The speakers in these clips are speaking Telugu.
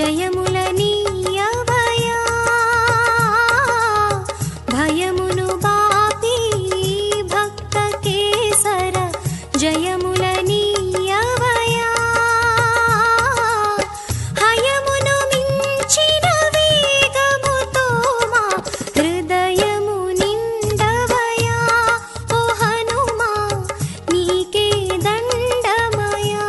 జయములనీయవయా భయమును బాపి భక్త కేసర జయములనీయవయా హయమును మించిన వేగముతో మా హృదయము నిండవయా ఓ హనుమా నీకే దండమయా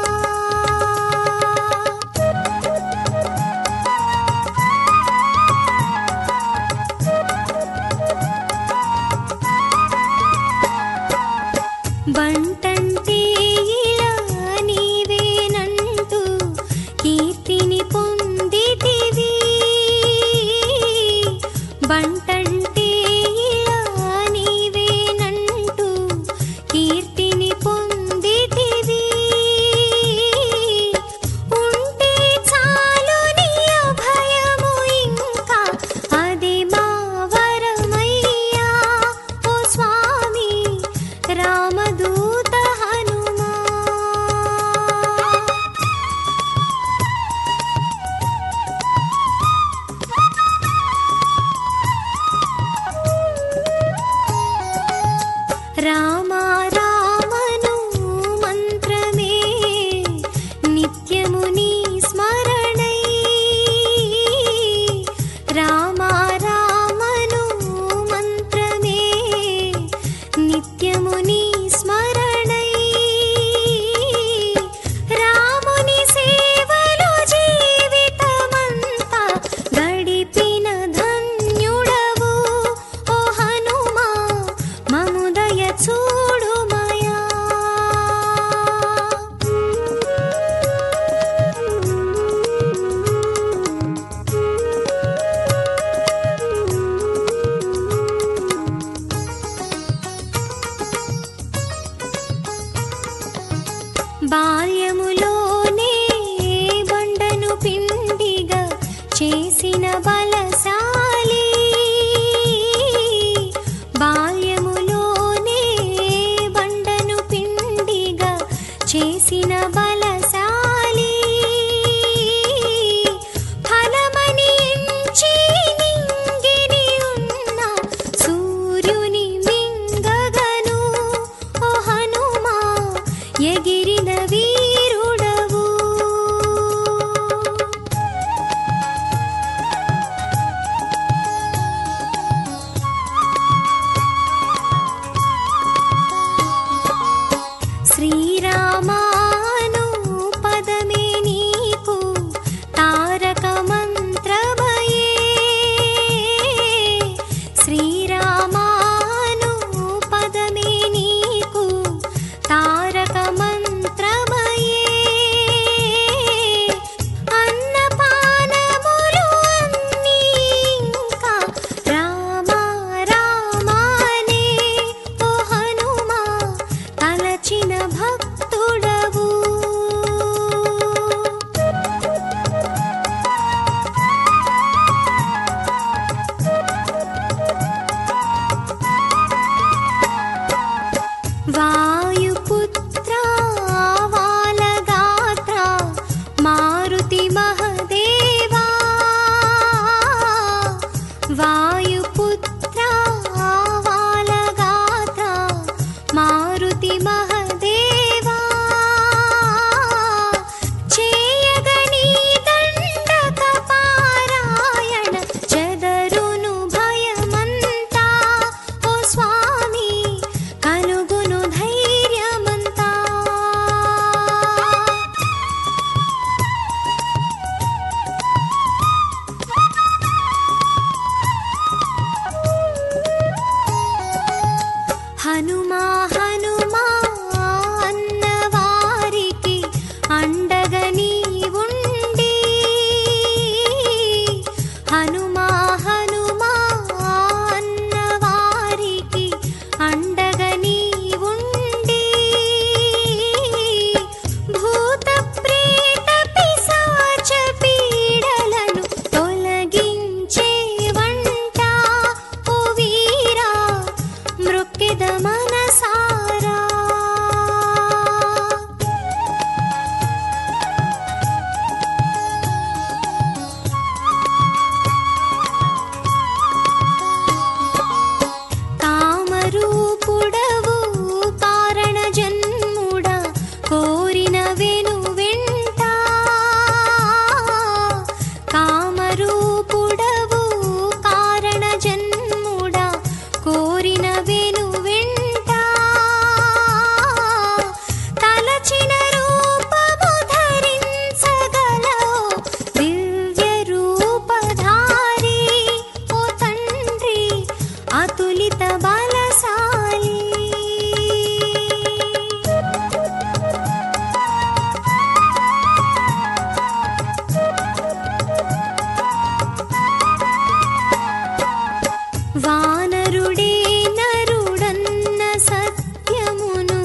వానరుడే నరుడన్న సత్యమును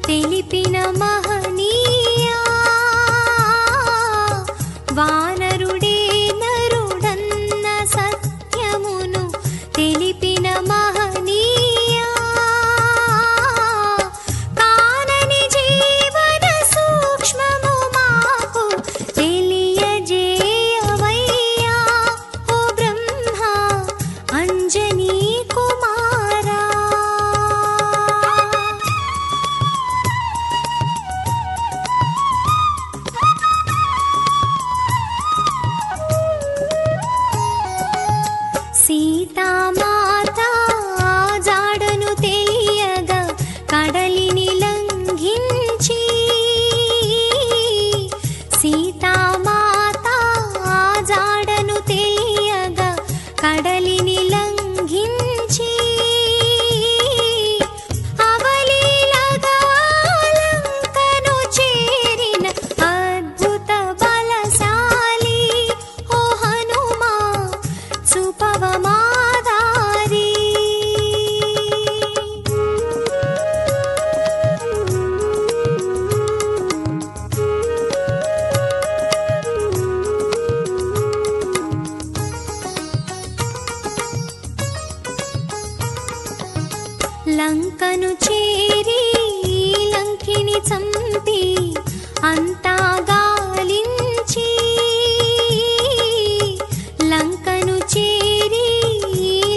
తెలిపిన మహనీయా. వానరుడే నరుడన్న సత్యమును తెలిపిన మహనీయా. కానని జీవన సూక్ష్మము మాకు తెలియజేయవయ్యా ఓ బ్రహ్మ అంజనీ కుమారా. సీతామాత జాడను తెలియగా కడలిని లంఘించి, సీతామాత జాడను తెలియగా కడలిని లంఘించి, అవలీలగా లంకను చేరిన అద్భుత బలశాలి ఓ హనుమా చూపవ మా దారి. లంకను చేరి లంకిని చంపి అంతా గాలించి, లంకను చేరి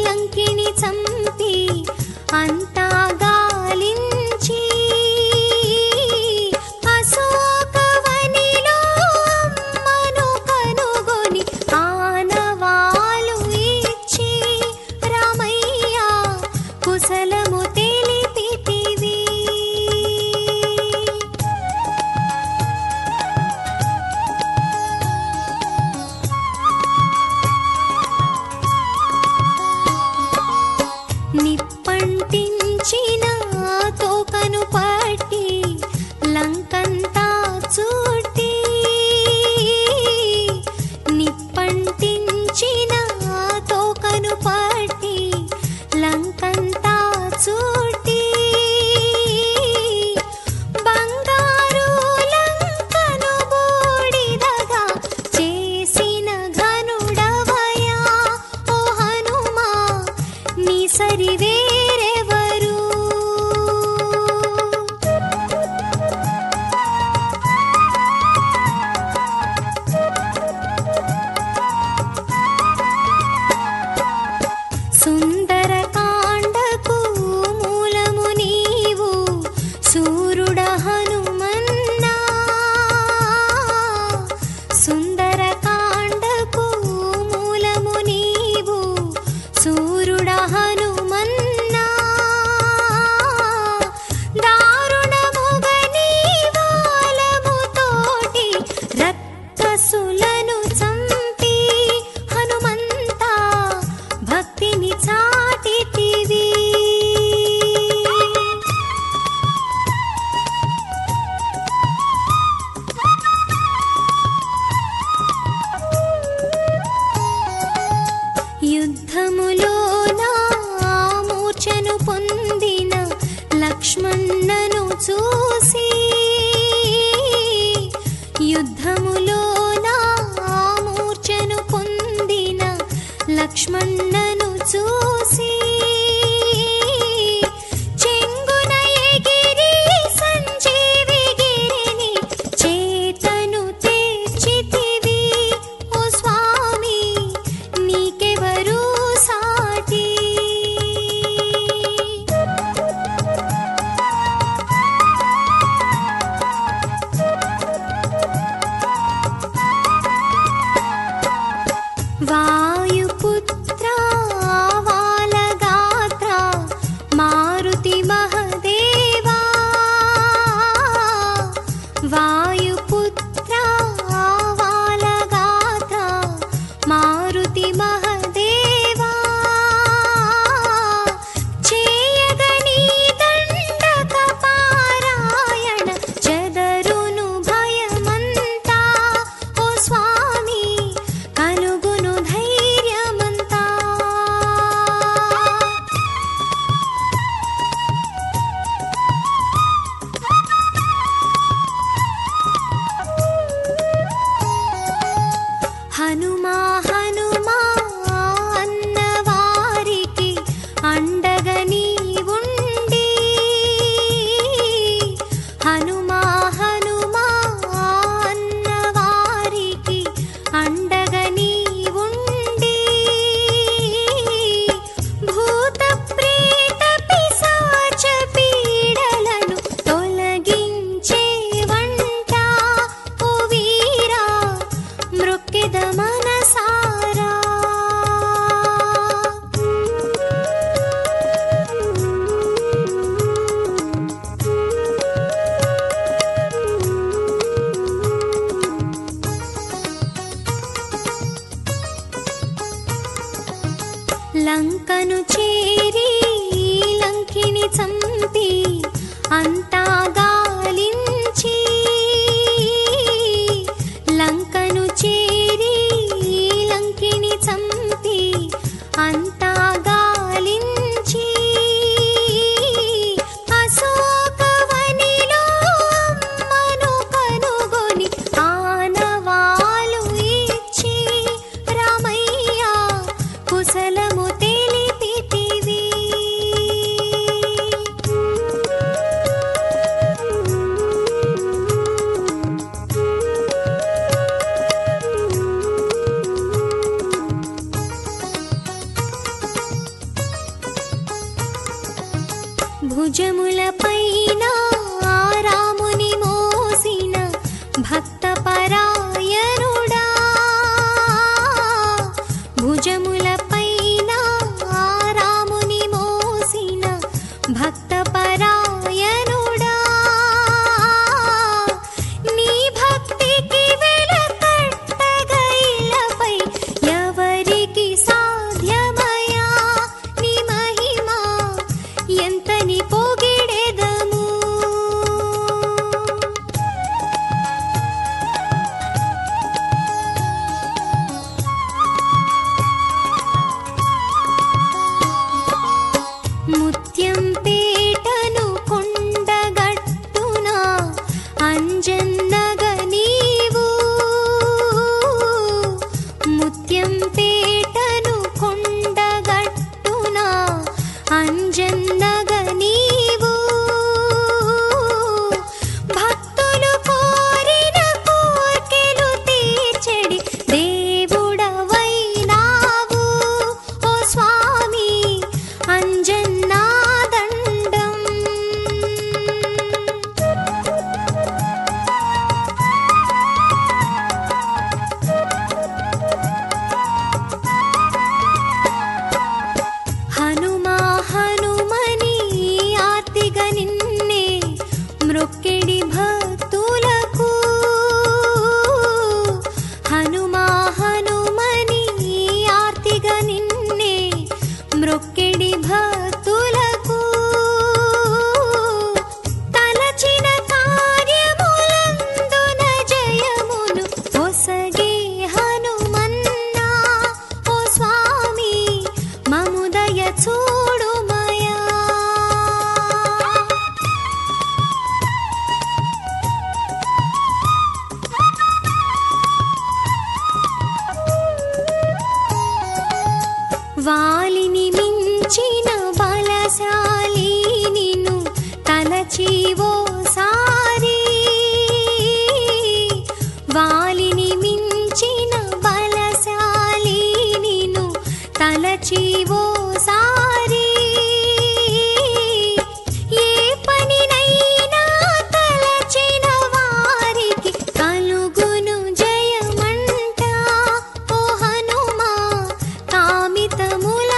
లంకిని చంపి అంతా గాలించి, అశోకవనిలో అమ్మను కనుగొని ఆనవాలు ఇచ్చి రామయ్య కుశలము తెలిపితివి. నిప్పంటించిన తోకను పట్టి లంకంతా చుట్టి, నిప్పంటించిన తోకను పట్టి లంకంతా చుట్టి, బంగారు లంకను బూడిదగా చేసిన ఘనుడవయ్యా ఓ హనుమా నీ సరి వేరెవరు. సుందరకాండకు మూలము నీవు సూర్యుడ హనుమన్నా. సుందరకాండకు మూలము నీవు సూర్యుడ హనుమన్నా. దారుణముగా నీ వాలముతోటి రక్కసులను చంపి హనుమంతా భక్తిని చాటితివి. యుద్ధములో నా మూర్ఛను పొందిన లక్ష్మణ్ణను చూసి, యుద్ధములో నా హనుమా హనుమా అన్నవారికి అండగా నీవుండి, హనుమా హనుమా అన్నవారికి అండగా నీవుండి, భూత ప్రేత పిశాచ పీడలను తొలగించే వంట ఓ వీరా మృక్కెద మనసారా. లంకను చేరి లంకిని చంపి అంతా గాలించి, లంకను చేరి లంకిని చంపి అంతా గాలించి, అశోకవనిలో అమ్మను కనుగొని ఆనవాలు ఇచ్చి రామయ్య కుశలము తెలిపితివి. భుజముల పైన రాముని మోసిన భక్త పరాయణుడా, భుజముల పైన రాముని మోసిన భక్త పరాయణుడా, నీ భక్తికి వెలకట్టగా ఇలపై ఎవరికి సాధ్యమయా, నీ మహిమ ఎంతని పొగిడెదము. ముత్యం పేటను కొండగట్టున అంజన్నగా నీవు, ముత్యం పేటను కొండగట్టున అంజన్నగా నీవు, భక్తులు కోరిన కోర్కెలు తీర్చెడి దేవుడవైనావు ఓ స్వామి అంజన్నా దండం. హనుమా హనుమని ఆర్తిగా నిన్నే మృక్కెడి భక్తులకు, హనుమా హనుమని ఆర్తిగా నిన్నే మృక్కెడి భక్తులకు, తలచిన కార్యములందున జయమును ఒసగే హనుమన్నా ఓ స్వామి మముదయ చూడుమయా. వాలిని మించిన బలశాలి నిన్ను తలచి ఓసారి, వాలిని మించిన బలశాలి నిన్ను తలచి ఓసారి, ఏ పనినైనా తలచిన వారికి కలుగును జయమంట ఓ హనుమా కామితముల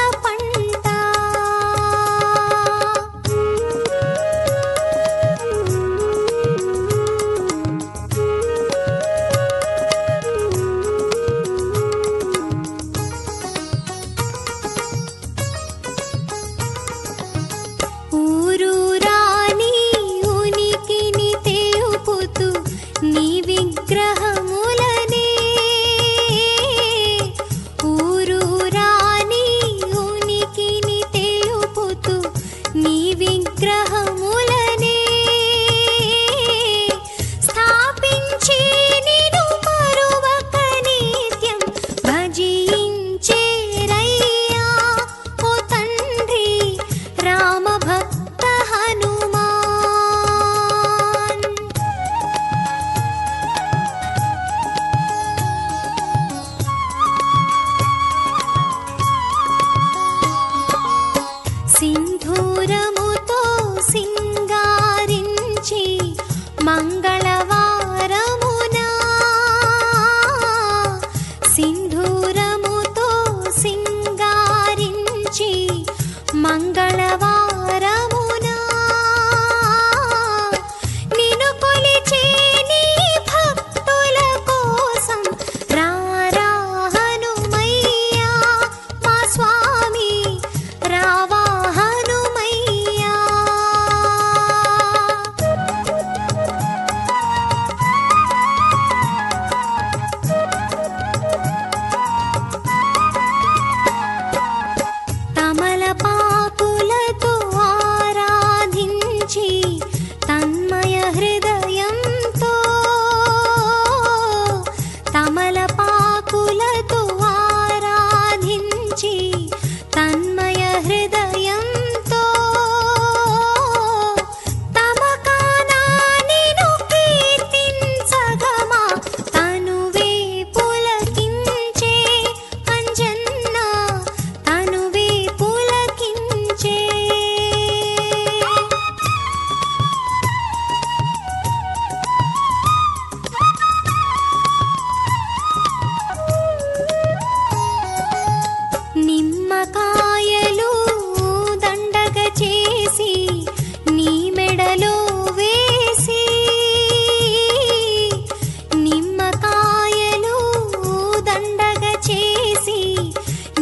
తమలపాకులతో ఆరాధించి తన్మయ హృదయంతో తమకానా నిన్ను కీర్తించగమా తనువే పులకించే అంజన్న తనువే పులకించే. నిమ్మకాయలు దండగ చేసి నీ మెడలో వేసి నిమ్మకాయలు దండగ చేసి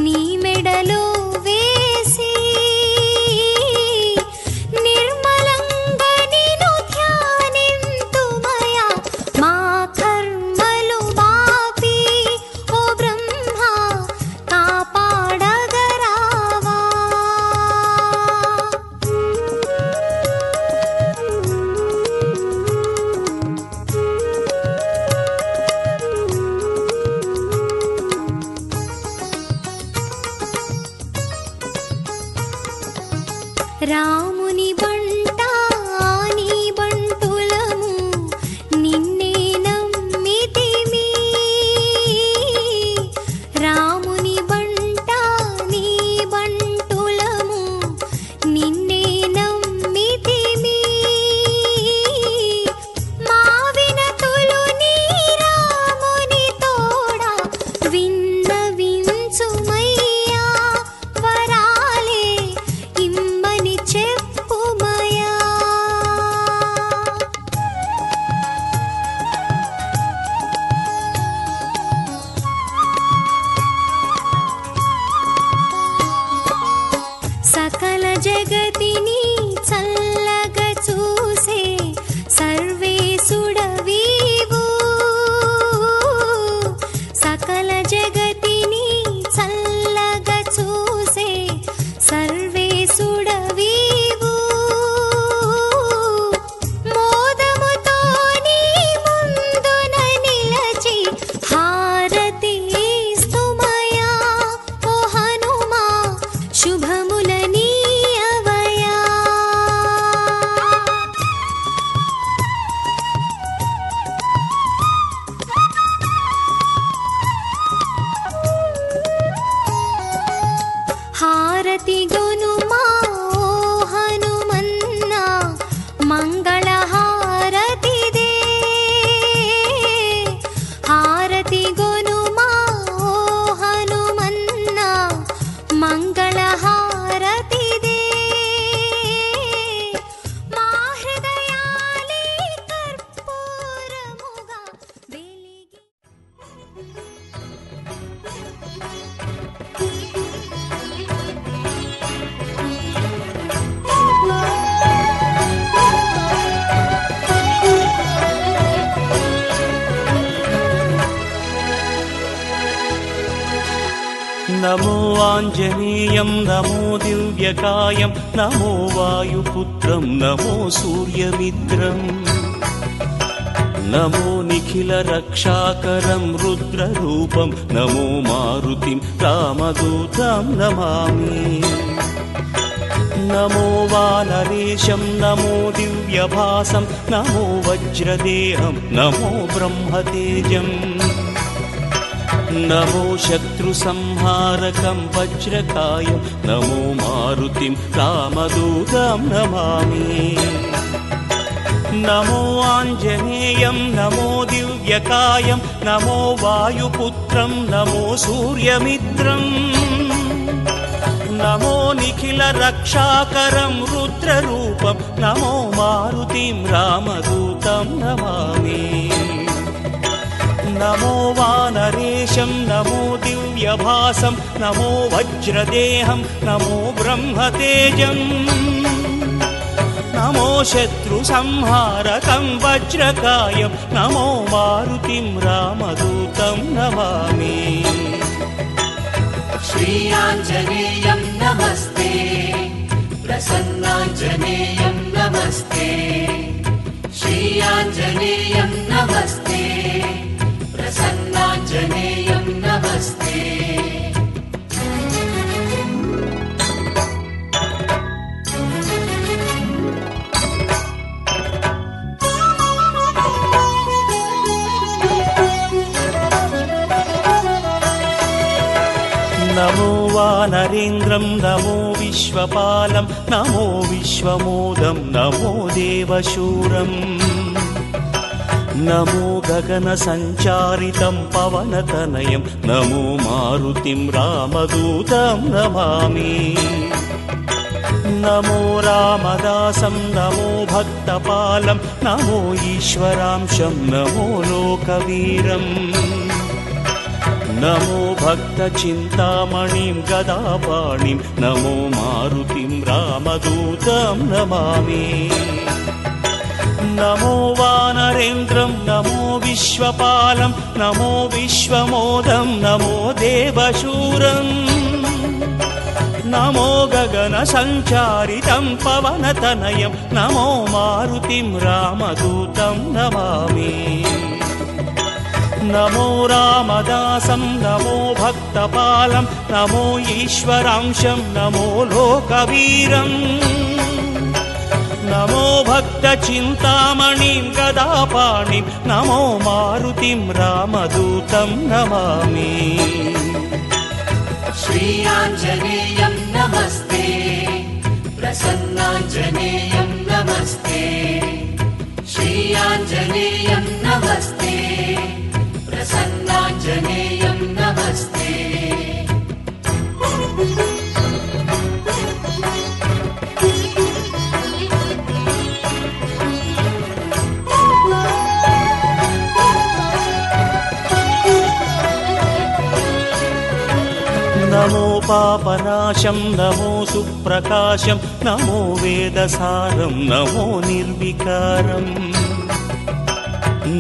నీ మెడలో వేసి నిర్మలంగా నిన్ను ధ్యానింతుమయా మా కర్మలు బాపి ఓ బ్రహ్మ కాపాడగరావా. రాముని బంట నీ బంటులము నిన్నే నమ్మితిమి రాముని బంట నీ బంటులము నిన్నే నమ్మితిమి మా వినతులు నీ రాముని తోడా విన్నవించుమయ్యా వరాలే ఇమ్మని చెప్పుమయా. సకల జగతిని చల్లగా చూసే సర్వేశుడవీవు సకల జగతిని చల్లగా చూసే సర్వేశుడవీవు మోదముతో నీ ముందున నిలచి హారతి ఇస్తుమయా ఓ హనుమా శుభముల నీయవయా. హారతి గొనుమా ఓ హనుమన్న మంగళ హారతిదే హారతి గొనుమా ఓ హనుమన్న మంగళ హారతిదే మా హృదయాలే కర్పూరముగా వెలిగి. నమో ఆంజనేయం నమో దివ్యకాయం నమో వాయుపుత్రం నమో సూర్యమిత్రం నమో నిఖిల రక్షాకరం రుద్రరూపం నమో మారుతిం రామదూతం నమామి. నమో వానరేశం నమో దివ్యభాసం నమో వజ్రదేహం నమో బ్రహ్మతేజం నమో శత్రు సంహారకం వజ్రకాయం నమో మారుతిం రామదూతం నమామి. నమో ఆంజనేయం నమో దివ్యకాయం నమో వాయుపుత్రం నమో సూర్యమిత్రం నమో నిఖిల రక్షాకరం రుద్రరూపం నమో మారుతిం రామదూతం నమామి. నమో వానరేశం నమో దివ్యభాసం నమో వజ్రదేహం నమో బ్రహ్మతేజం నమో శత్రు సంహారకం వజ్రకాయం నమో మారుతిం రామదూతం నమామి. श्रीयाञ्जनेयं नमस्ते प्रसन्नाञ्जनेयं नमस्ते श्रीयाञ्जनेयं नमस्ते प्रसन्नाञ्जनेयं श्रीयाञ्जनेयं नमस्ते नमो वानरेन्द्रं नमो विश्वपालं नमो विश्वमोदं नमो देवशूरम् नमो गगनसञ्चारितं पवनतनयं नमो मारुतिं रामदूतं नमामि नमो रामदासं नमो भक्तपालं नमो ईश्वरांशं नमो लोकवीरम् नमो भक्तचिन्तामणिं गदापाणिं नमो मारुतिं रामदूतं नमामि नमो वानरेन्द्रं नमो विश्वपालं नमो विश्वमोदं नमो देवशूरम् नमो गगनसञ्चारितं पवनतनयं नमो मारुतिं रामदूतं नमामि नमो रामदासं नमो भक्तपालं नमो ईश्वरांशं नमो लोकवीरम् नमो भक्तचिन्तामणिं गदापाणिं नमो मारुतिं रामदूतं नमामि श्रीयाञ्जनेयं नमस्ते प्रसन्नाञ्जनेयं नमस्ते श्रीयाञ्जनेयं नमस्ते प्रसन्नाञ्जनेयं नमस्ते नमो पापनाशं नमो सुप्रकाशं नमो वेदसारं नमो निर्विकारम्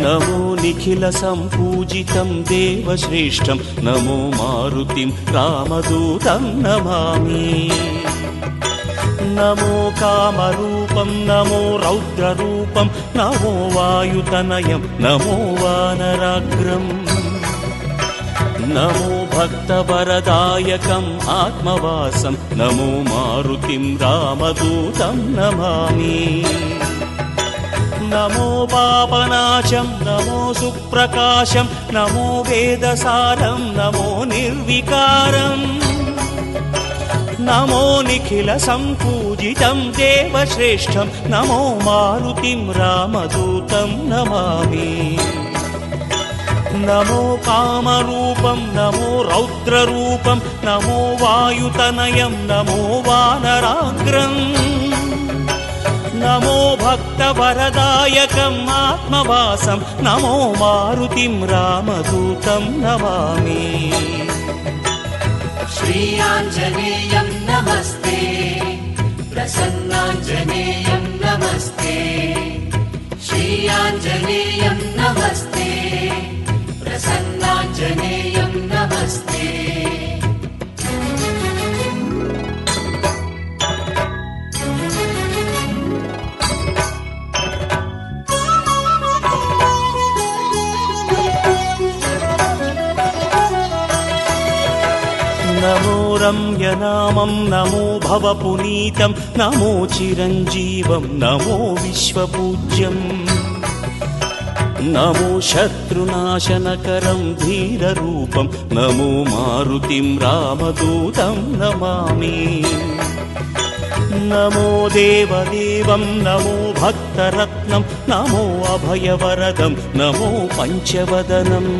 नमो निखिलसम्पूजितं देवश्रेष्ठं नमो मारुतिं रामदूतं नमामि नमो कामरूपं नमो रौद्ररूपं नमो वायुतनयं नमो वानराग्रम् नमो भक्तवरदायकम् आत्मवासं नमो मारुतिं रामदूतं नमामि नमो पापनाशं नमो सुप्रकाशं नमो वेदसारं नमो निर्विकारम् नमो निखिलसम्पूजितं देवश्रेष्ठं नमो मारुतिं रामदूतं नमामि नमो कामरूपं नमो रौद्ररूपं नमो वायुतनयं नमो वानराग्रम् नमो भक्तवरदायकम् आत्मवासं नमो मारुतिं रामदूतं नमामि श्रीयाञ्जनेयं नमस्ते प्रसन्नाञ्जनेयं नमस्ते श्रीयाञ्जनेयं नमस्ते प्रसन्नाञ्जनेयं नमस्ते नमो रम्यनामं नमो भवपुनीतं नमो चिरञ्जीवं नमो विश्वपूज्यम् नमो शत्रुनाशनकरं धीररूपं नमो मारुतिं रामदूतं नमामि नमो देवदेवं नमो भक्तरत्नं नमो अभयवरदं नमो पञ्चवदनम्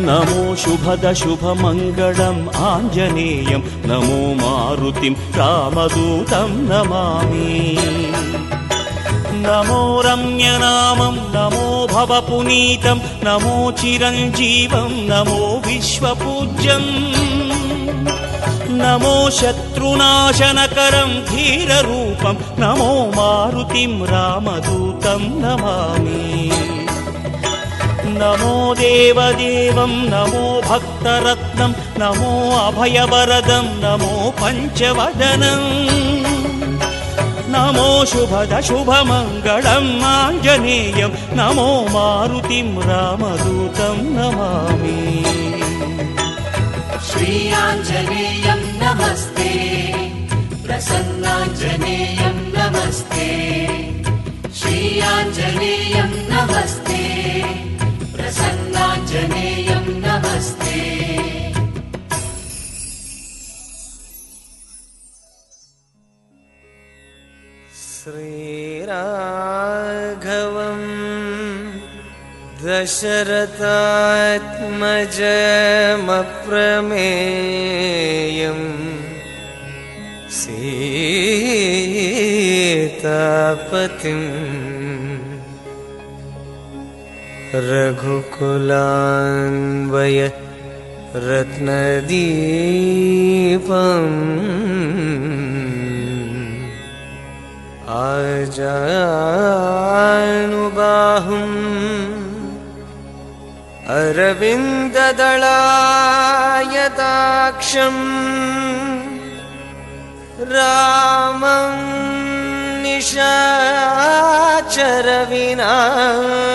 नमो शुभदशुभमङ्गलम् आञ्जनेयं नमो मारुतिं रामदूतं नमामि नमो रम्यनामं नमो भवपुनीतं नमो चिरञ्जीवं नमो विश्वपूज्यम् नमो शत्रुनाशनकरं धीररूपं नमो मारुतिं रामदूतं नमामि नमो देवदेवं नमो भक्तरत्नं नमो अभयवरदं नमो पञ्चवदनम् नमो शुभद शुभमङ्गलम् आञ्जनेयं नमो मारुतिं रामदूतं नमामि श्री आञ्जनेयं नमस्ते प्रसन्नाञ्जनेयं नमस्ते श्री आञ्जनेयं नमस्ते प्रसन्नाञ्जनेयं नमस्ते श्रीराघवं दशरथात्मजमप्रमेयम् सीतापतिं रघुकुलान्वय रत्नदीपम् आजानुबाहुम् अरविन्ददलायताक्षम् रामं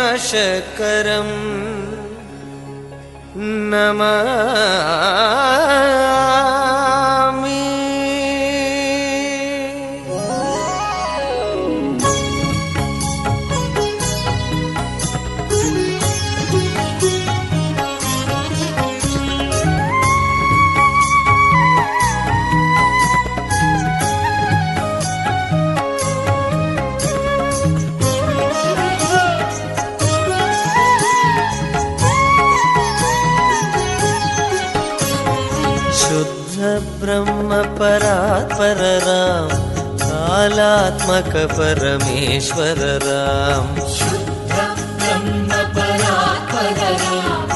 निशाचरविनाशकरम् नमामि ब्रह्म परात्पर राम कालात्मक परमेश्वर राम शुद्ध ब्रह्म परात्पर राम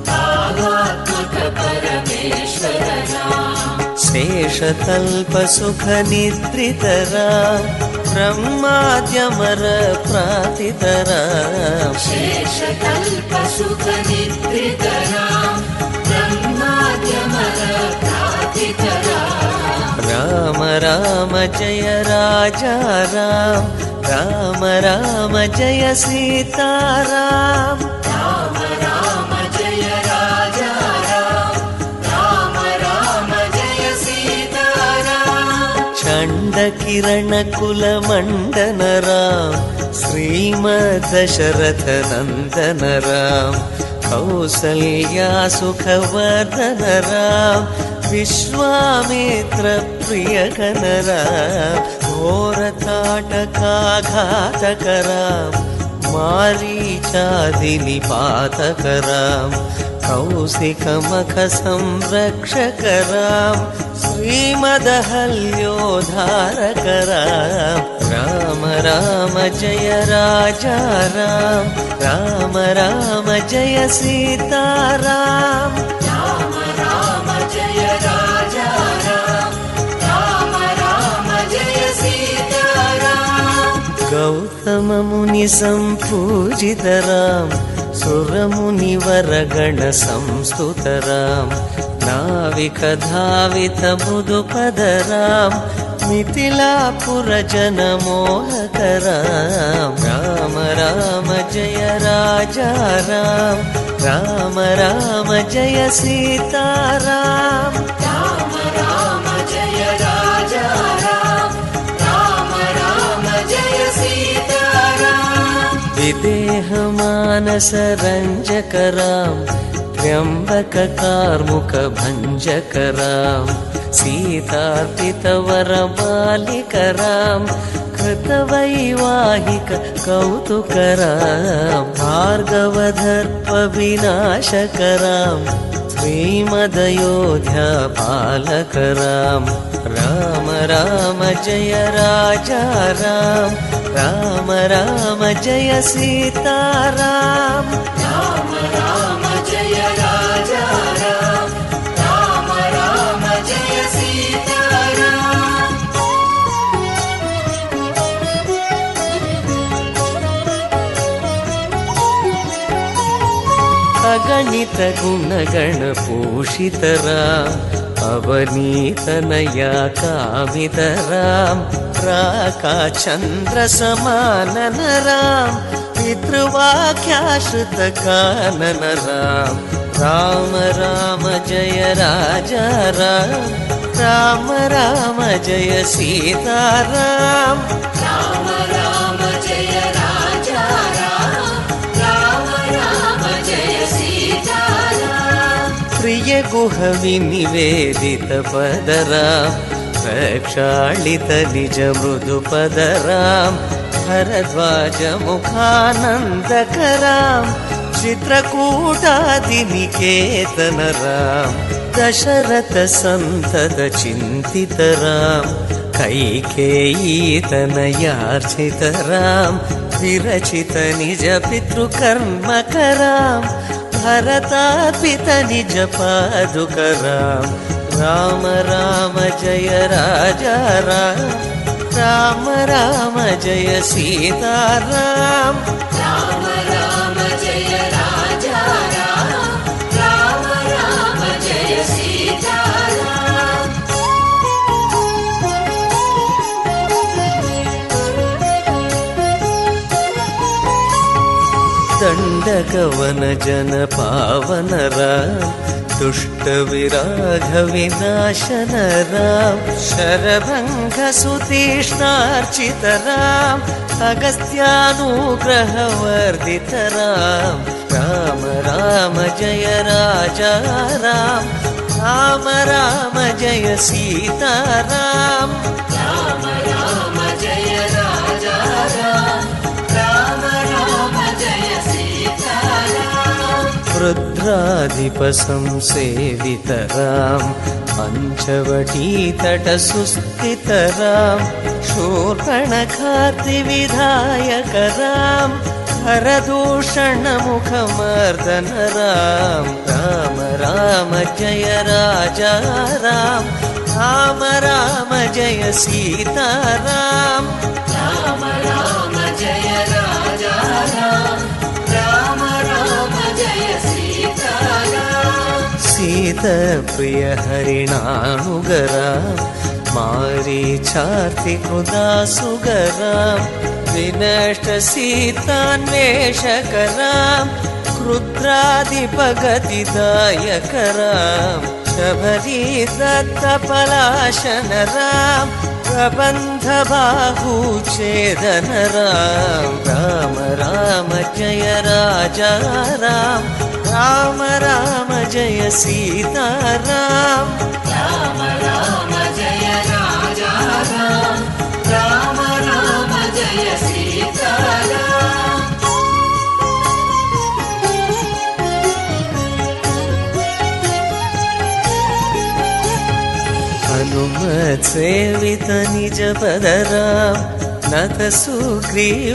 कालात्मक परमेश्वर राम शेषतल्प सुख निद्रित राम ब्रह्माद्यमर प्रातित राम शेषकल्प सुख निद्रित राम ब्रह्माद्यमर प्रातित राम राम जय राजा राम राम राम जय सीताराम राम राम जय राजा राम राम राम जय सीताराम चण्ड किरण कुल मण्डन राम श्रीमद्दशरथ नन्दन राम कौसल्या सुखवर्धन राम विश्वामित्र प्रियकन राम घोरताटकाघातक राम मारीचादिनिपातक राम कौशिकमख संरक्षक राम श्रीमदहल्योद्धारक राम राम राम जय राजा राम राम राम जय सीताराम राम राम जय राजा राम राम राम जय सीताराम गौतम मुनि संपूजित राम सुरमुनिवरगण संस्तुत राम नाविक धावित मुदुपद राम मिथिलापुर जन मोहक राम राम राम जय राजा राम राम राम जय सीताराम राम राम जय राजा राम राम राम जय सीताराम विदेह मानस रंजक राम त्र्यंबक कार्मुक भंजक राम सीतार्पित वर बालिक राम कृतवैवाहिक कौतुक राम भार्गवधर्प विनाशक राम श्रीमदयोध्या पालक राम राम राम जय राजा राम राम राम जय सीताराम राम राम जय राजा राम राम राम जय सीताराम अगणित गुणगण पूषित राम అవనీతనయా కామితరాం రాకా చంద్రసమాననరాం పితృవాక్యాశ్రుత కాననరాం రామ రామ జయ రాజా రామ రామ రామ జయ సీతారాం రామ రామ జయ రాజా రామ రామ రామ జయ సీతారాం ప్రియ గుహ వినివేదిత పదరాం ప్రక్షాళిత నిజ మృదు పదరాం భరద్వాజ ముఖానందకరాం చిత్రకూటాది నికేతనరాం దశరథ సంతత చింతితరాం కైకేయీతనయార్చితరాం విరచిత నిజ పితృకర్మకరాం భరతార్పిత నిజ పాదుకరాం రామ రామ జయ రాజా రామ రామ రామ జయ సీతారాం రామ రామ జయ రాజా రామ రామ రామ జయ సీతారాం దండకవన జన పావన రామ దుష్ట విరాఘ వినాశన రామ శరభంగ సుతీష్ణార్చిత రామ అగస్త్యానుగ్రహ వర్ధిత రామ రామ రామ జయ రాజా రామ రామ రామ జయ సీతారాం రామ రామ జయ రాజా రామ రామ రామ జయ సీతారాం రుద్రాధిప సంసేవితరాం పంచవటీతట సుస్థితరాం శూర్పణఖార్తి విధాయకరాం హరదూషణముఖమర్దనరాం రామ రామ జయ రాజా రామ రామ రామ జయ సీతారాం రామ రామ జయ రాజా రామ రామ రామ జయ సీతారాం సీత ప్రియ హరిణానుగరాం మారీచార్తి కుదాసుగరాం వినష్ట సీతాన్వేషకరాం రుద్రాదిపగతిదాయకరాం శబరీ దత్తపలాశనరాం ప్రబంధ బాహుచేదనరాం రామ రామ జయ రాజా రామ రామ రామ జయ సీతారాం రామ రామ జయ రాజా రామ రామ రామ జయ సీతారాం హనుమత్ సేవిత నిజ పదరాం నత సుగ్రీవాభీష్టదరాం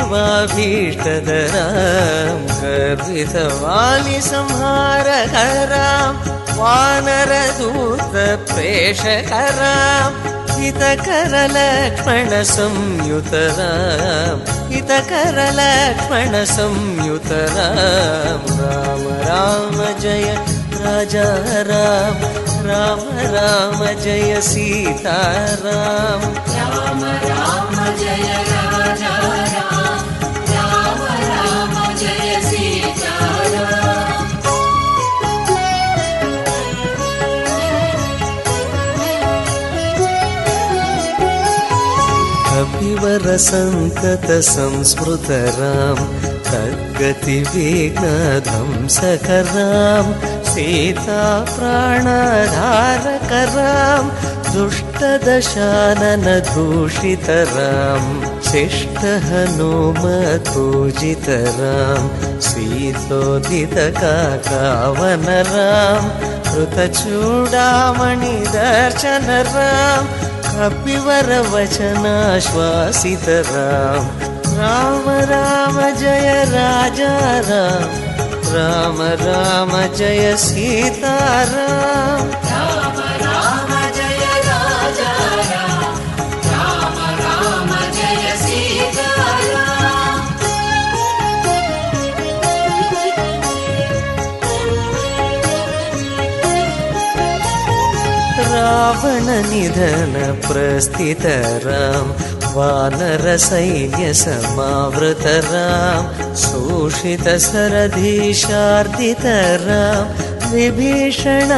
గర్విత వాలి సంహారకరాం వానరదూత ప్రేషకరాం హితకర లక్ష్మణ సంయుతరాం హితకర లక్ష్మణ సంయుతరాం రామ రామ జయ రాజా రామ రామ రామ జయ సీతారాం రామ రామ జయ రాజా రామ రామ రామ జయ సీతారాం కపివర సంతత సంస్మృతరాం తద్గతి విఘ్నధ్వంసకరాం సీతా ప్రాణధారకరాం దుష్టదశానన దూషితరాం శిష్ట హనుమత్పూజితరాం సీతోదిత కాకావనరాం కృతచూడామణి దర్శనరాం కపివర వచనాశ్వాసితరాం రామ రామ జయ రాజా రామ రామ రామ జయ సీతారాం రామ రామ జయ రాజా రామ రామ రామ జయ సీతారాం రావణ నిధన ప్రస్థితరాం వానర సైన్య సమావృతరాం శోషిత సరధీశార్దితరాం విభీషణ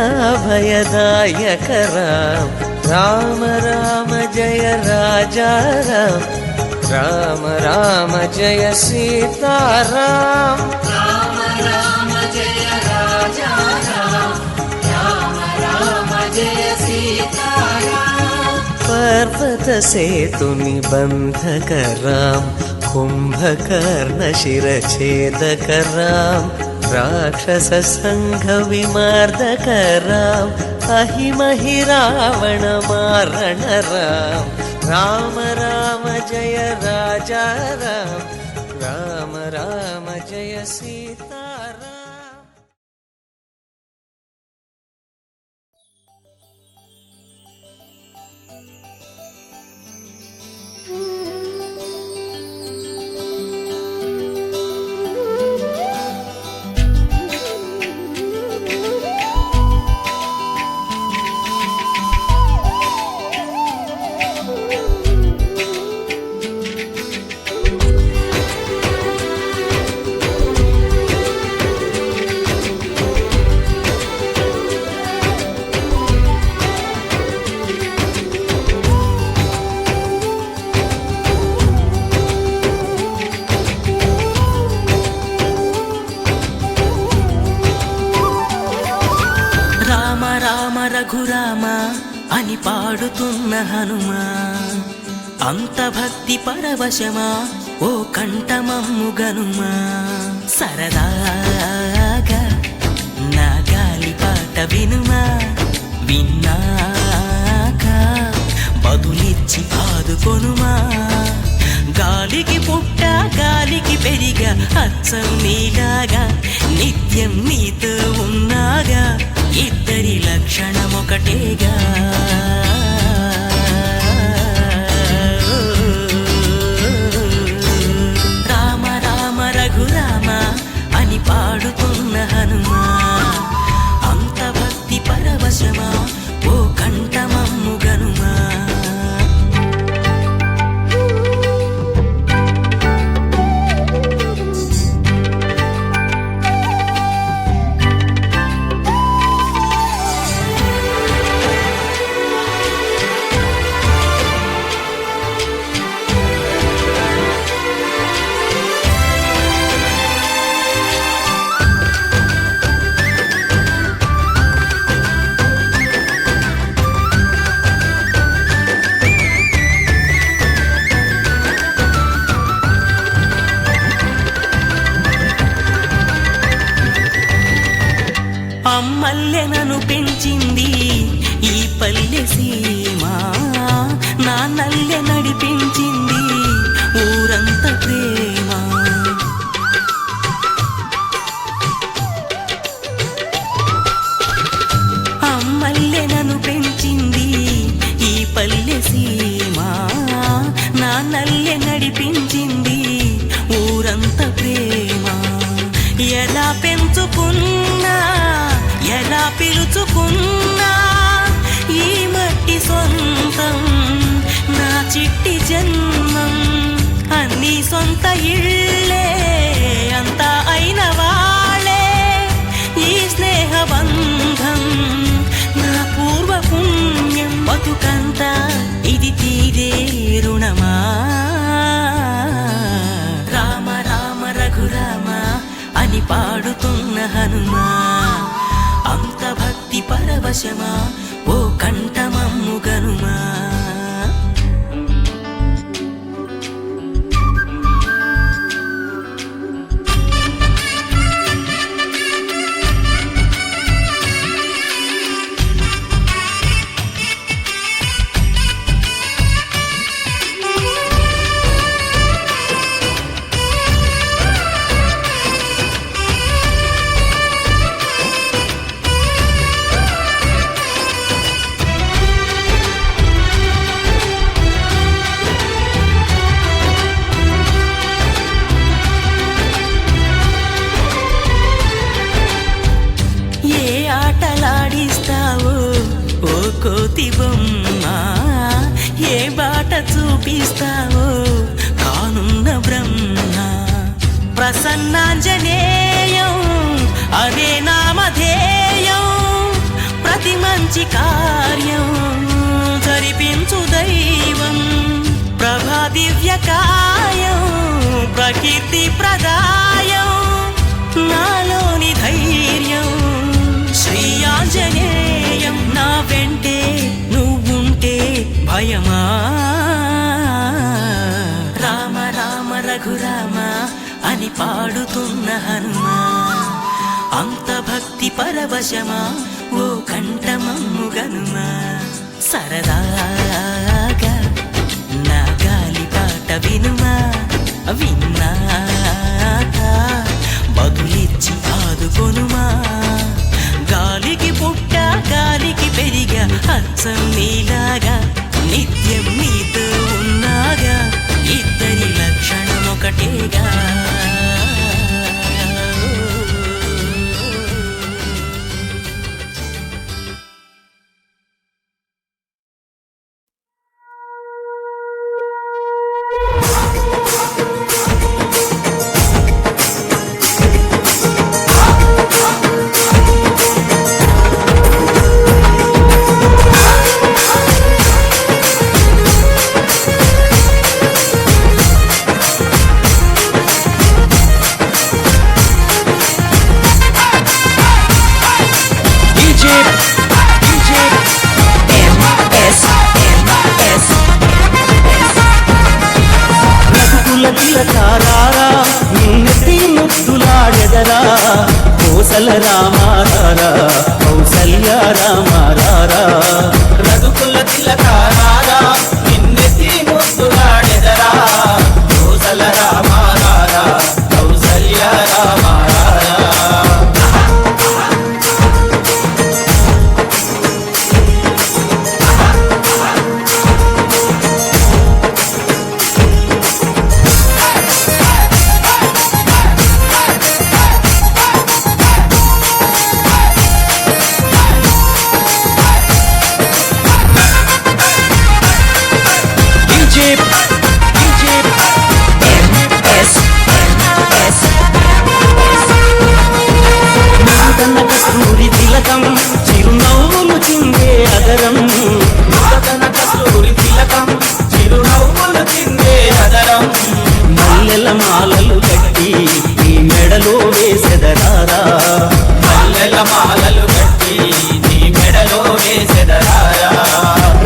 భయదాయకరాం రామ రామ జయ రాజా రామ రామ రామ జయ సీతారాం రామ రామ జయ రాజా రామ రామ రామ జయ సీతారామ పర్వత సేతు నిబంధకరాం కుంభకర్ణ శిరఛేదకరాం రాక్షస సంఘ విమర్దకరాం అహిమహి రావణ మారణ రాం రామ రామ జయ రాజా రామ రామ రామ జయ సీతారాం రఘురామ అని పాడుతున్న హనుమా అంత భక్తి పరవశమా ఓ కంఠమమ్ము గనుమా సరదాగా నా గాలి పాట వినుమా విన్నాక బదులిచ్చి ఆదుకొనుమా గాలికి పుట్ట గాలికి పెరిగా అచ్చం నీలాగా నిత్యం నీతో ఉన్నాగా ఇద్దరి లక్షణం ఒకటేగా రామ రామ రఘురామ అని పాడుతున్న హనుమా అంత భక్తి పరవశమా ఓ కంఠమమ్ము గనుమా అమ్మల్లెనను పెంచింది ఈ పల్లె సీమ నా నల్లె నడిపించింది ఊరంత ప్రేమ అమ్మల్లెనను పెంచింది ఈ పల్లె సీమ నా నల్లె నడిపించింది ఊరంత ప్రేమ ఎలా పెంచుకున్నా ఎలా పిలుచుకున్నా ఈ మట్టి సొంతం నా చిట్టి జన్మం అన్ని సొంత ఇళ్ళే అంతా అయిన వాళ్ళే ఈ స్నేహ బంధం నా పూర్వ పుణ్యం బతుకంతా ఇది తీరే రుణమా రామ రామ రఘురామ అని పాడుతున్న హనుమా అంత భక్తి పరవశమా ఓ కంఠమమ్ము గనుమా ప్రసన్నాంజనేయం అదే నామధేయం ప్రతి మంచి కార్యం జరిపించు దైవం ప్రభా దివ్యకాయం ప్రకీర్తి ప్రదాయం నాలోని ధైర్యం శ్రీ ఆంజనేయం నా వెంటే నువ్వుంటే భయమా రామ రామ రఘురామ అని పాడుతున్న హనుమా అంత భక్తి పరవశమా ఓ కంఠమమ్ము గనుమా సరదాగా నా గాలి పాట వినుమా విన్నాక బదులిచ్చి ఆదుకొనుమా గాలికి పుట్ట గాలికి పెరిగా అచ్చం నీలాగా నిత్యం నీతో ఉన్నాగా ఇద్దరి లక్షణం ఒకటేగా కోసల రామారా కౌసల్య రామారా రఘుకుల తిలకారా నిన్నెత్తి ముద్దులాడెదరా కోసల రామారా కౌసల్య రామారా కస్తూరి తిలకం చిరునవ్వులు చిందే అదరం కస్తూరి తిలకం చిరునవ్వులు చిందే అదరం మల్లెల మాలలు కట్టి నీ మెడలో వేసెదరారా మల్లెల మాలలు కట్టి నీ మెడలో వేసెదరారా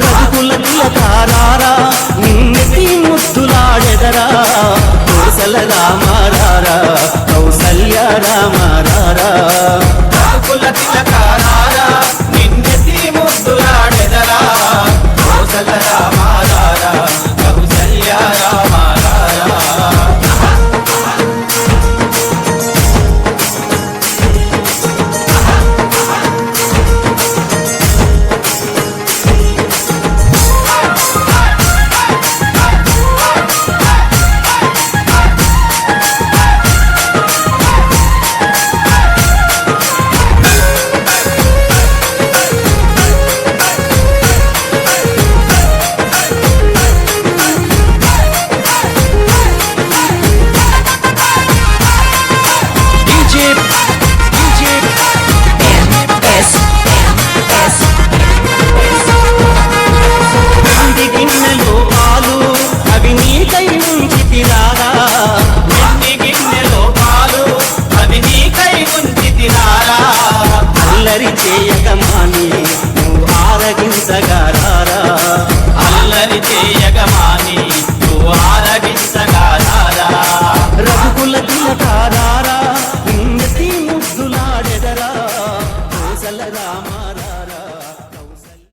రఘుకుల తిలకారా నిన్నెత్తి ముద్దులాడెదరా కోసల రామారా కౌసల్య రామారా రఘుకుల తిలకారా నిన్నెత్తి ముద్దులాడెదరా కోసల రామారా కౌసల్య రామారా అల్లరి చేయగమాని నువ్వు ఆరగించగారా అల్లరి చేయగమాని